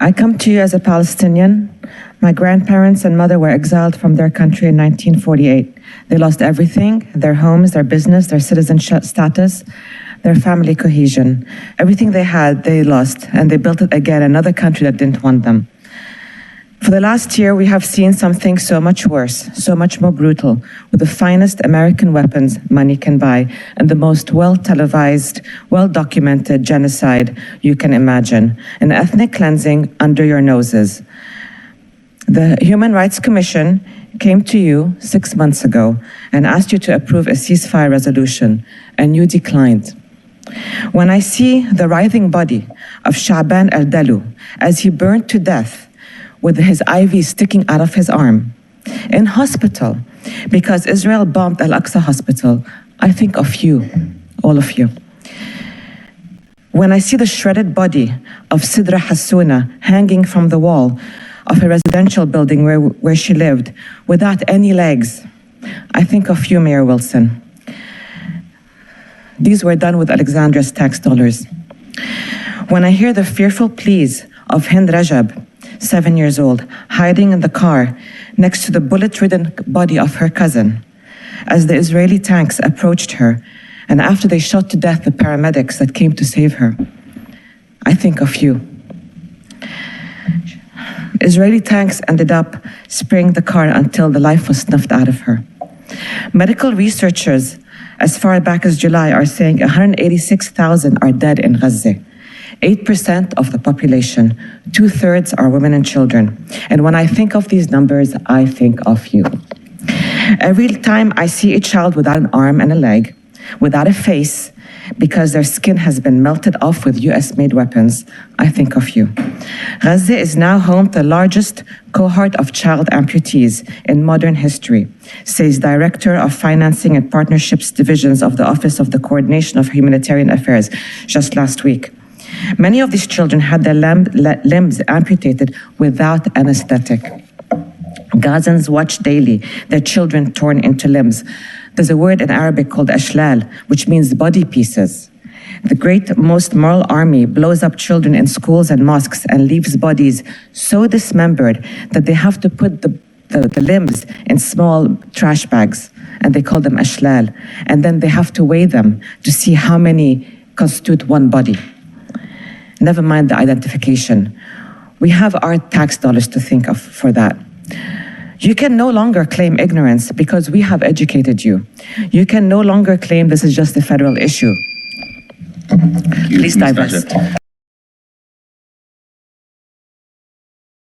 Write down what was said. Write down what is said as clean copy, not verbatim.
I come to you as a Palestinian. My grandparents and mother were exiled from their country in 1948. They lost everything, their homes, their business, their citizenship status, their family cohesion. Everything they had, they lost, and they built it again, another country that didn't want them. For the last year, we have seen something so much worse, so much more brutal, with the finest American weapons money can buy, and the most well-televised, well-documented genocide you can imagine, an ethnic cleansing under your noses. The Human Rights Commission came to you 6 months ago and asked you to approve a ceasefire resolution, and you declined. When I see the writhing body of Sha'ban al-Dalu as he burned to death with his IV sticking out of his arm, in hospital, because Israel bombed Al-Aqsa Hospital, I think of you, all of you. When I see the shredded body of Sidra Hassouna hanging from the wall of a residential building where she lived, without any legs, I think of you, Mayor Wilson. These were done with Alexandra's tax dollars. When I hear the fearful pleas of Hind Rajab, 7 years old, hiding in the car next to the bullet-ridden body of her cousin, as the Israeli tanks approached her, and after they shot to death the paramedics that came to save her, I think of you. Israeli tanks ended up spraying the car until the life was snuffed out of her. Medical researchers, as far back as July, are saying 186,000 are dead in Gaza. 8% of the population, 2/3 are women and children. And when I think of these numbers, I think of you. Every time I see a child without an arm and a leg, without a face, because their skin has been melted off with US-made weapons, I think of you. Gaza is now home to the largest cohort of child amputees in modern history, says Director of Financing and Partnerships Divisions of the Office of the Coordination of Humanitarian Affairs just last week. Many of these children had their limbs amputated without anesthetic. Gazans watch daily their children torn into limbs. There's a word in Arabic called ashlal, which means body pieces. The great, most moral army blows up children in schools and mosques and leaves bodies so dismembered that they have to put the limbs in small trash bags, and they call them ashlal. And then they have to weigh them to see how many constitute one body. Never mind the identification. We have our tax dollars to think of for that. You can no longer claim ignorance because we have educated you. You can no longer claim this is just a federal issue. Please divest.